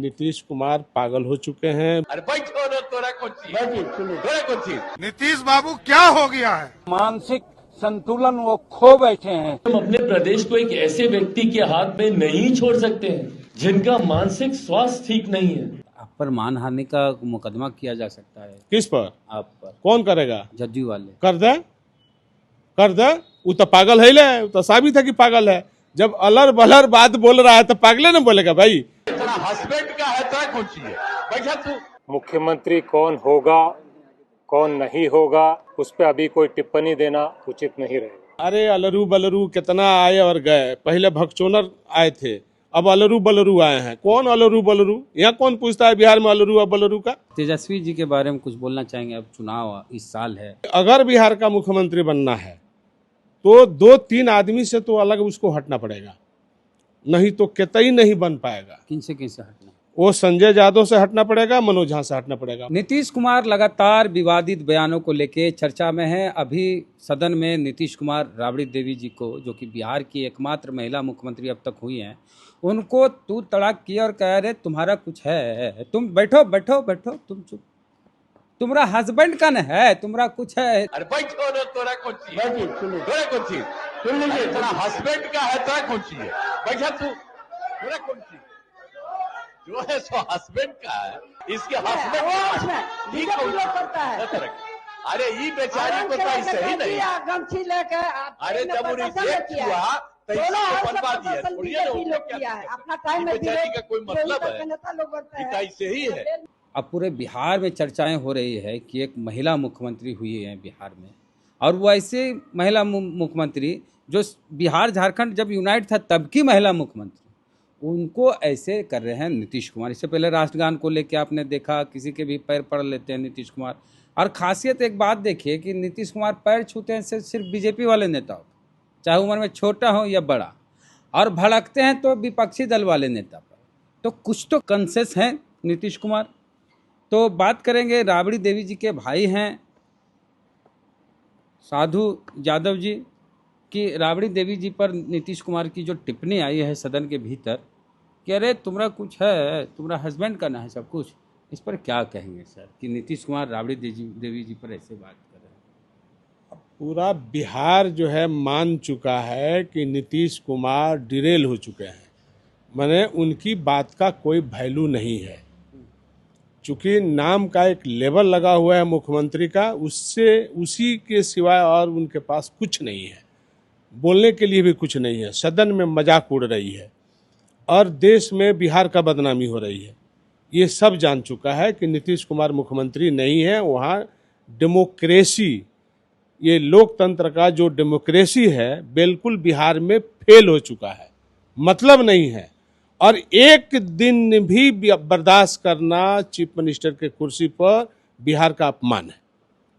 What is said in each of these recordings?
नीतीश कुमार पागल हो चुके हैं। अरे भाई छोड़ो, तोरा कौन सी नीतीश बाबू क्या हो गया है? मानसिक संतुलन वो खो बैठे हैं। हम अपने प्रदेश को एक ऐसे व्यक्ति के हाथ में नहीं छोड़ सकते हैं जिनका मानसिक स्वास्थ्य ठीक नहीं है। आप पर मानहानि का मुकदमा किया जा सकता है। किस पर? आप पर। कौन करेगा? जज्जू वाले कर दे। वो तो पागल है, वो तो साबित है कि पागल है। जब अलर बलर बात बोल रहा है तो पागले न बोलेगा भाई। इतना हस्बैंड का है तो कौन सी है भैया तू। मुख्यमंत्री कौन होगा कौन नहीं होगा उस पर अभी कोई टिप्पणी देना उचित नहीं रहेगा। अरे अलरू बलरू कितना आए और गए। पहले भगचोनर आए थे, अब अलरू बलरू आए हैं। कौन अलरू बलरू? यहाँ कौन पूछता है बिहार में अलरू और बलरू का? तेजस्वी जी के बारे में कुछ बोलना चाहेंगे? अब चुनाव इस साल है। अगर बिहार का मुख्यमंत्री बनना है तो 2-3 आदमी से तो अलग उसको हटना पड़ेगा, नहीं तो कतई नहीं बन पाएगा। किन से हटना? वो संजय यादव से हटना पड़ेगा, मनोज झा से हटना पड़ेगा। नीतीश कुमार लगातार विवादित बयानों को लेके चर्चा में है। अभी सदन में नीतीश कुमार राबड़ी देवी जी को, जो कि बिहार की एकमात्र महिला मुख्यमंत्री अब तक हुई हैं, उनको तू तड़ाक किया और कह रहे तुम्हारा कुछ है, तुम बैठो बैठो बैठो, तुम चुप, तुम्हारा हस्बैंड का न है, तुम्हारा कुछ है। अरे भाई छोड़ो, तोरा कौन सी इतना हस्बैंड का है तो कौन सी है भैया तू। तोरा कौन सी जो है सो हस्बैंड का है, इसके हस्बैंड ठीक करता है। अरे ये बेचारी को तो सही नहीं। गमछी लेके अरे जब वो रिजेक्ट हुआ तो इसको बनवा दिया। अपना टाइम में बेचारी का कोई मतलब है? ऐसे ही है। अब पूरे बिहार में चर्चाएं हो रही है कि एक महिला मुख्यमंत्री हुई है बिहार में, और वो ऐसे महिला मुख्यमंत्री जो बिहार झारखंड जब यूनाइट था तब की महिला मुख्यमंत्री, उनको ऐसे कर रहे हैं नीतीश कुमार। इससे पहले राष्ट्रगान को लेकर आपने देखा किसी के भी पैर पड़ लेते हैं नीतीश कुमार। और खासियत एक बात देखिए कि नीतीश कुमार पैर छूते हैं सिर्फ बीजेपी वाले नेता हो, चाहे उम्र में छोटा हो या बड़ा, और भड़कते हैं तो विपक्षी दल वाले नेता पर। तो कुछ तो कंसेस हैं नीतीश कुमार। तो बात करेंगे राबड़ी देवी जी के भाई हैं साधु यादव जी कि राबड़ी देवी जी पर नीतीश कुमार की जो टिप्पणी आई है सदन के भीतर कि अरे तुम्हारा कुछ है, तुम्हारा हस्बैंड का ना है सब कुछ, इस पर क्या कहेंगे सर कि नीतीश कुमार राबड़ी देवी जी पर ऐसे बात कर रहे हैं? पूरा बिहार जो है मान चुका है कि नीतीश कुमार डिरेल हो चुके हैं, माने उनकी बात का कोई वैल्यू नहीं है। चूँकि नाम का एक लेबल लगा हुआ है मुख्यमंत्री का, उससे उसी के सिवाय और उनके पास कुछ नहीं है, बोलने के लिए भी कुछ नहीं है। सदन में मजाक उड़ रही है और देश में बिहार का बदनामी हो रही है। ये सब जान चुका है कि नीतीश कुमार मुख्यमंत्री नहीं है। वहाँ डेमोक्रेसी, ये लोकतंत्र का जो डेमोक्रेसी है बिल्कुल बिहार में फेल हो चुका है, मतलब नहीं है। और एक दिन भी बर्दाश्त करना चीफ मिनिस्टर के कुर्सी पर बिहार का अपमान है।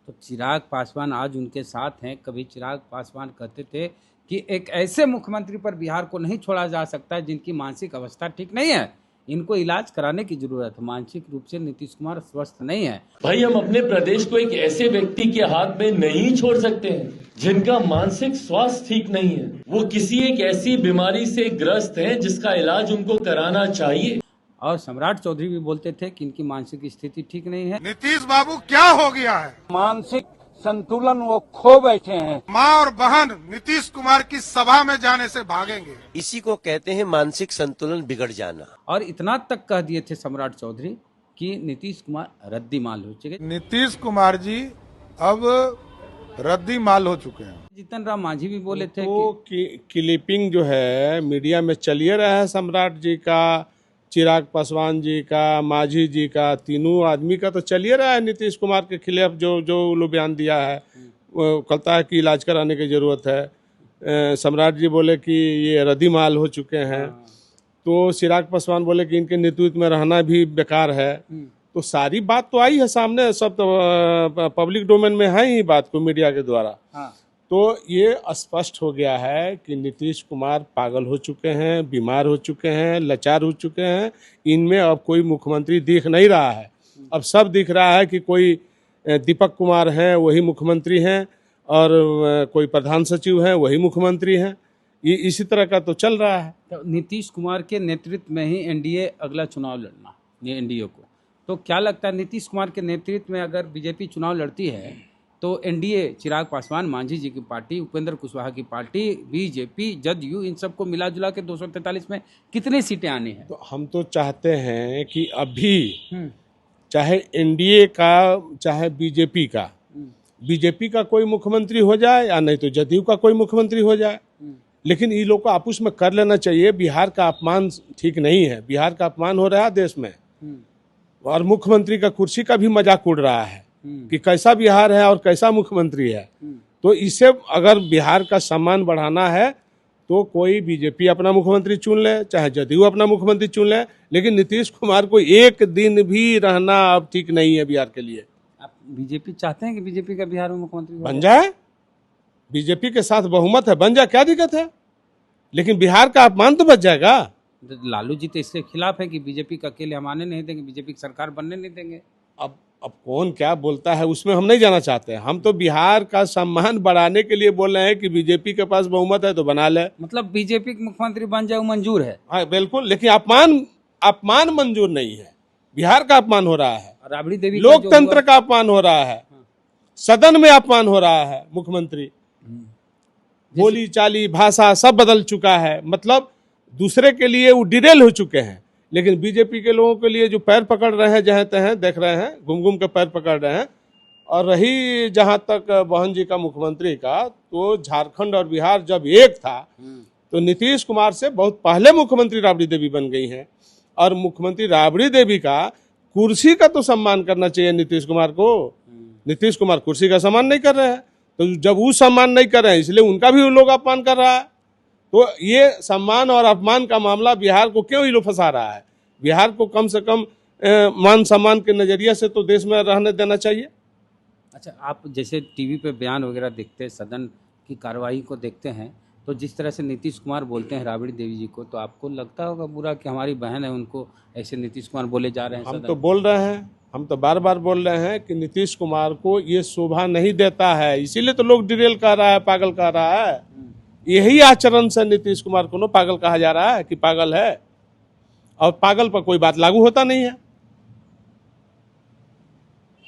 तो चिराग पासवान आज उनके साथ हैं। कभी चिराग पासवान कहते थे कि एक ऐसे मुख्यमंत्री पर बिहार को नहीं छोड़ा जा सकता है जिनकी मानसिक अवस्था ठीक नहीं है, इनको इलाज कराने की जरूरत है, मानसिक रूप से नीतीश कुमार स्वस्थ नहीं है। भाई हम अपने प्रदेश को एक ऐसे व्यक्ति के हाथ में नहीं छोड़ सकते हैं जिनका मानसिक स्वास्थ्य ठीक नहीं है। वो किसी एक ऐसी बीमारी से ग्रस्त हैं जिसका इलाज उनको कराना चाहिए। और सम्राट चौधरी भी बोलते थे कि इनकी मानसिक स्थिति ठीक नहीं है। नीतीश बाबू क्या हो गया है? मानसिक संतुलन वो खो बैठे हैं। माँ और बहन नीतीश कुमार की सभा में जाने से भागेंगे। इसी को कहते हैं मानसिक संतुलन बिगड़ जाना। और इतना तक कह दिए थे सम्राट चौधरी कि नीतीश कुमार रद्दी माल हो चुके। नीतीश कुमार जी अब रद्दी माल हो चुके हैं। जीतन राम मांझी भी बोले थे कि क्लिपिंग जो है मीडिया में चलिए रहा है, सम्राट जी का, चिराग पासवान जी का, मांझी जी का, तीनों आदमी का तो चलिए रहा है। नीतीश कुमार के खिलाफ जो लोग बयान दिया है वो कहता है कि इलाज कराने की ज़रूरत है। सम्राट जी बोले कि ये रद्दी माल हो चुके हैं। तो चिराग पासवान बोले कि इनके नेतृत्व में रहना भी बेकार है। तो सारी बात तो आई है सामने, सब तो पब्लिक डोमेन में है ही बात को मीडिया के द्वारा। तो ये स्पष्ट हो गया है कि नीतीश कुमार पागल हो चुके हैं, बीमार हो चुके हैं, लाचार हो चुके हैं। इनमें अब कोई मुख्यमंत्री दिख नहीं रहा है। अब सब दिख रहा है कि कोई दीपक कुमार हैं वही मुख्यमंत्री हैं, और कोई प्रधान सचिव हैं वही मुख्यमंत्री हैं। ये इसी तरह का तो चल रहा है। तो नीतीश कुमार के नेतृत्व में ही एनडीए अगला चुनाव लड़ना, ये एनडीए को, तो क्या लगता है नीतीश कुमार के नेतृत्व में अगर बीजेपी चुनाव लड़ती है तो एनडीए, चिराग पासवान, मांझी जी की पार्टी, उपेंद्र कुशवाहा की पार्टी, बीजेपी, जदयू, इन सबको मिला जुला के 243 में कितनी सीटें आनी है? तो हम तो चाहते हैं कि अभी चाहे एनडीए का चाहे बीजेपी का कोई मुख्यमंत्री हो जाए या नहीं तो जदयू का कोई मुख्यमंत्री हो जाए, लेकिन ये लोग को आपस में कर लेना चाहिए। बिहार का अपमान ठीक नहीं है, बिहार का अपमान हो रहा है देश में, और मुख्यमंत्री का कुर्सी का भी मजाक उड़ रहा है कि कैसा बिहार है और कैसा मुख्यमंत्री है। तो इससे अगर बिहार का सम्मान बढ़ाना है तो कोई बीजेपी अपना मुख्यमंत्री चुन ले, चाहे जदयू अपना मुख्यमंत्री चुन ले, लेकिन नीतीश कुमार को एक दिन भी रहना अब ठीक नहीं है बिहार के लिए। आप बीजेपी चाहते हैं कि बीजेपी का बिहार में मुख्यमंत्री बन जाए, बीजेपी के साथ बहुमत है, बन जाए, क्या दिक्कत है, लेकिन बिहार का अपमान तो बच जाएगा। लालू जी तो इसके खिलाफ है कि बीजेपी का अकेले हम आने नहीं देंगे, बीजेपी की सरकार बनने नहीं देंगे। अब कौन क्या बोलता है उसमें हम नहीं जाना चाहते। हम तो बिहार का सम्मान बढ़ाने के लिए बोल रहे हैं कि बीजेपी के पास बहुमत है तो बना ले। मतलब बीजेपी के मुख्यमंत्री बन जाए वो मंजूर है? हाँ बिल्कुल, लेकिन अपमान मंजूर नहीं है। बिहार का अपमान हो रहा है, राबड़ी देवी, लोकतंत्र का अपमान हो रहा है, सदन में अपमान हो रहा है। मुख्यमंत्री बोली चाली भाषा सब बदल चुका है, मतलब दूसरे के लिए वो डिरेल हो चुके हैं। लेकिन बीजेपी के लोगों के लिए जो पैर पकड़ रहे हैं, जहाँ तहाँ देख रहे हैं, घूम घूम के पैर पकड़ रहे हैं। और रही जहाँ तक बहन जी का मुख्यमंत्री का, तो झारखंड और बिहार जब एक था तो नीतीश कुमार से बहुत पहले मुख्यमंत्री राबड़ी देवी बन गई हैं, और मुख्यमंत्री राबड़ी देवी का कुर्सी का तो सम्मान करना चाहिए नीतीश कुमार को। नीतीश कुमार कुर्सी का सम्मान नहीं कर रहे हैं, तो जब वो सम्मान नहीं कर रहे हैं इसलिए उनका भी लोग अपमान कर रहा है। तो ये सम्मान और अपमान का मामला बिहार को क्यों ये लोग फंसा रहा है? बिहार को कम से कम मान सम्मान के नजरिए से तो देश में रहने देना चाहिए। अच्छा, आप जैसे टीवी पे बयान वगैरह देखते हैं, सदन की कार्रवाई को देखते हैं, तो जिस तरह से नीतीश कुमार बोलते हैं राबड़ी देवी जी को, तो आपको लगता होगा बुरा कि हमारी बहन है, उनको ऐसे नीतीश कुमार बोले जा रहे हैं? हम तो बोल रहे हैं, हम तो बार बार बोल रहे हैं कि नीतीश कुमार को ये शोभा नहीं देता है, इसीलिए तो लोग डिरेल कह रहा है, पागल कह रहा है। यही आचरण से नीतीश कुमार को पागल कहा जा रहा है कि पागल है, और पागल पर कोई बात लागू होता नहीं है।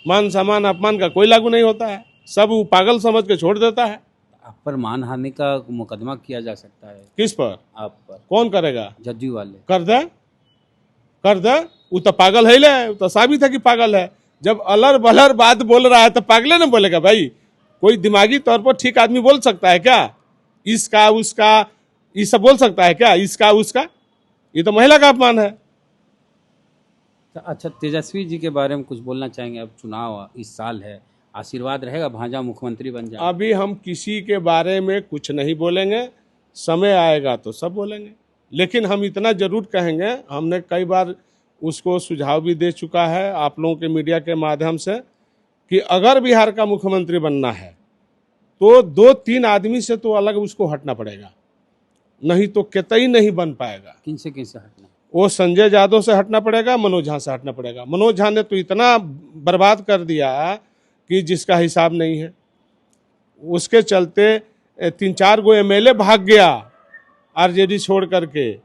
मान सम्मान अपमान का कोई लागू नहीं होता है, सब वो पागल समझ के छोड़ देता है। आप पर मानहानि का मुकदमा किया जा सकता है। किस पर? आप पर। कौन करेगा? जदयू वाले। कर दे, वो तो पागल है, ले तो साबित है कि पागल है। जब अलर बलर बात बोल रहा है तो पागले ना बोलेगा भाई? कोई दिमागी तौर पर ठीक आदमी बोल सकता है क्या? इसका उसका ये सब बोल सकता है क्या? इसका उसका, ये तो महिला का अपमान है। अच्छा, तेजस्वी जी के बारे में कुछ बोलना चाहेंगे? अब चुनाव इस साल है, आशीर्वाद रहेगा भांजा मुख्यमंत्री बन जाए? अभी हम किसी के बारे में कुछ नहीं बोलेंगे, समय आएगा तो सब बोलेंगे। लेकिन हम इतना जरूर कहेंगे, हमने कई बार उसको सुझाव भी दे चुका है आप लोगों के मीडिया के माध्यम से, कि अगर बिहार का मुख्यमंत्री बनना है तो 2-3 आदमी से तो अलग उसको हटना पड़ेगा, नहीं तो कतई नहीं बन पाएगा। किनसे हटना? वो संजय यादव से हटना पड़ेगा, मनोज झा से हटना पड़ेगा। मनोज झा ने तो इतना बर्बाद कर दिया कि जिसका हिसाब नहीं है। उसके चलते 3-4 गो एमएलए भाग गया आरजेडी छोड़ करके,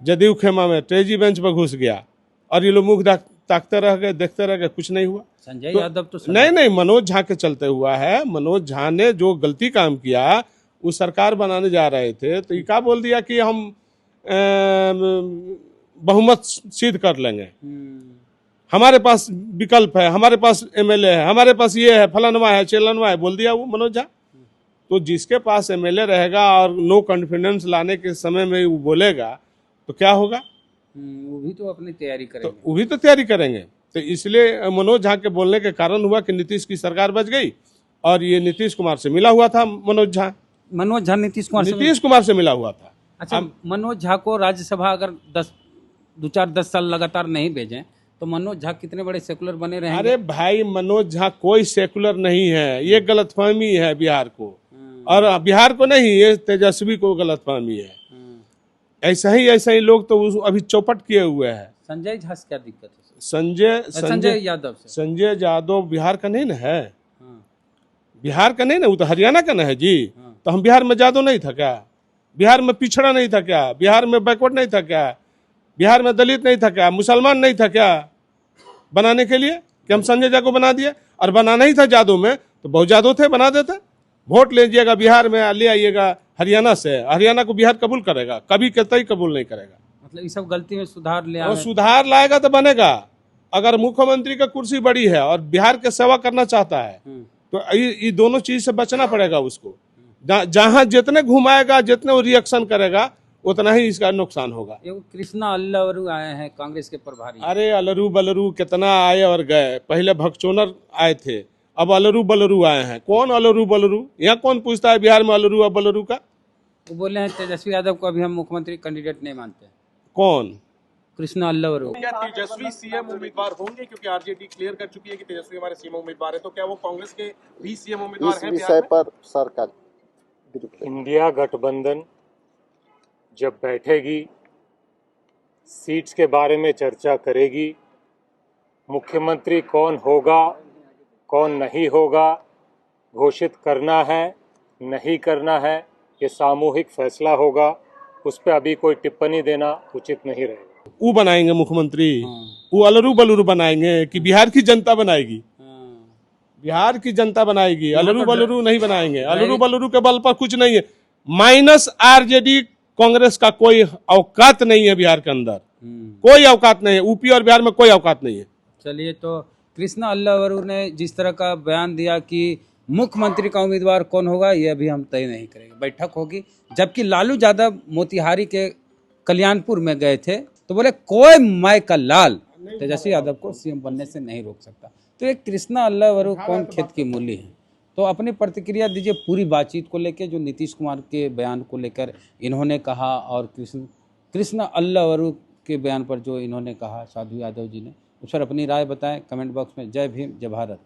जदयू खेमा में तेजी बेंच पर घुस गया, और ये लोग मुख ताकते रह गए, देखते रह गए, कुछ नहीं हुआ। संजय यादव तो नहीं, मनोज झा के चलते हुआ है। मनोज झा ने जो गलती काम किया, वो सरकार बनाने जा रहे थे तो ये क्या बोल दिया कि हम बहुमत सिद्ध कर लेंगे, हमारे पास विकल्प है, हमारे पास एमएलए है, हमारे पास ये है, फलानवा है, चिलनवा है, बोल दिया वो मनोज झा। तो जिसके पास एमएलए रहेगा और नो कॉन्फिडेंस लाने के समय में वो बोलेगा तो क्या होगा? वो भी तो अपनी तैयारी करेंगे। तो वो भी तो तैयारी करेंगे। तो इसलिए मनोज झा के बोलने के कारण हुआ कि नीतीश की सरकार बच गई, और ये नीतीश कुमार से मिला हुआ था। मनोज झा नीतीश कुमार से मिला हुआ था। अच्छा, मनोज झा को राज्यसभा अगर 2-4-10 साल लगातार नहीं भेजें तो मनोज झा कितने बड़े सेकुलर बने रहेंगे? अरे भाई, मनोज झा कोई सेकुलर नहीं है, ये गलतफहमी है बिहार को, और बिहार को नहीं, ये तेजस्वी को गलतफहमी है। ऐसा ही लोग तो अभी चौपट किए हुए हैं। संजय झा से क्या दिक्कत है? संजय यादव बिहार का नहीं ना है? बिहार का नहीं ना, वो तो हरियाणा का ना है जी। तो हम बिहार में यादव नहीं था क्या? बिहार में पिछड़ा नहीं था क्या? बिहार में बैकवर्ड नहीं था क्या? बिहार में दलित नहीं था क्या? मुसलमान नहीं था क्या बनाने के लिए कि हम संजय झा को बना दिए? और बनाना ही था जादव में तो बहुत जादव थे, बना देते। वोट ले लीजिएगा बिहार में, ले आइएगा हरियाणा से, हरियाणा को बिहार कबूल करेगा? कभी कतई कबूल नहीं करेगा। मतलब इस सब गलती में सुधार ले और आए। सुधार लाएगा तो बनेगा। अगर मुख्यमंत्री का कुर्सी बड़ी है और बिहार के सेवा करना चाहता है तो ये दोनों चीज से बचना पड़ेगा उसको। जहां जितने घुमाएगा, जितने वो रिएक्शन करेगा, उतना ही इसका नुकसान होगा। ये कृष्णा अल्लावरू आए हैं कांग्रेस के प्रभारी। अरे अलरू बलरू कितना आए और गए। पहले भगचोनर आए थे, अब अलरू बलरू आए हैं। कौन अलरू बलरू? यहाँ कौन पूछता है बिहार में अलरू और बलरू का? वो बोले हैं तेजस्वी यादव को अभी हम मुख्यमंत्री कैंडिडेट नहीं मानते। कौन? कृष्णा अल्लावरू। क्या तेजस्वी सीएम उम्मीदवार होंगे? क्योंकि आरजेडी क्लियर कर चुकी है कि तेजस्वी हमारे सीएम उम्मीदवार है, तो क्या वो कांग्रेस के भी सीएम उम्मीदवार हैं? विषय पर सरकार इंडिया गठबंधन जब बैठेगी, सीट्स के बारे में चर्चा करेगी, मुख्यमंत्री कौन होगा कौन नहीं होगा घोषित करना है नहीं करना है, ये सामूहिक फैसला होगा। उस पर अभी कोई टिप्पणी देना उचित नहीं रहेगा। वो बनाएंगे मुख्यमंत्री? वो अलरू बलरू बनाएंगे कि बिहार की जनता बनाएगी? बिहार की जनता बनाएगी, अलरू बलरू नहीं बनाएंगे। अलरू बलरू के बल पर कुछ नहीं है। माइनस आरजेडी कांग्रेस का कोई औकात नहीं है बिहार के अंदर, कोई औकात नहीं है। यूपी और बिहार में कोई औकात नहीं है। चलिए, तो कृष्णा अल्लावरू ने जिस तरह का बयान दिया कि मुख्यमंत्री का उम्मीदवार कौन होगा ये अभी हम तय नहीं करेंगे, बैठक होगी। जबकि लालू यादव मोतिहारी के कल्याणपुर में गए थे तो बोले कोई माय का लाल तेजस्वी यादव को सीएम बनने से नहीं रोक सकता। तो ये कृष्णा अल्लावरू कौन खेत की मूली है? तो अपनी प्रतिक्रिया दीजिए पूरी बातचीत को लेकर, जो नीतीश कुमार के बयान को लेकर इन्होंने कहा और कृष्णा अल्लावरू के बयान पर जो इन्होंने कहा साधु यादव जी ने, उस पर अपनी राय बताएं कमेंट बॉक्स में। जय भीम, जय भारत।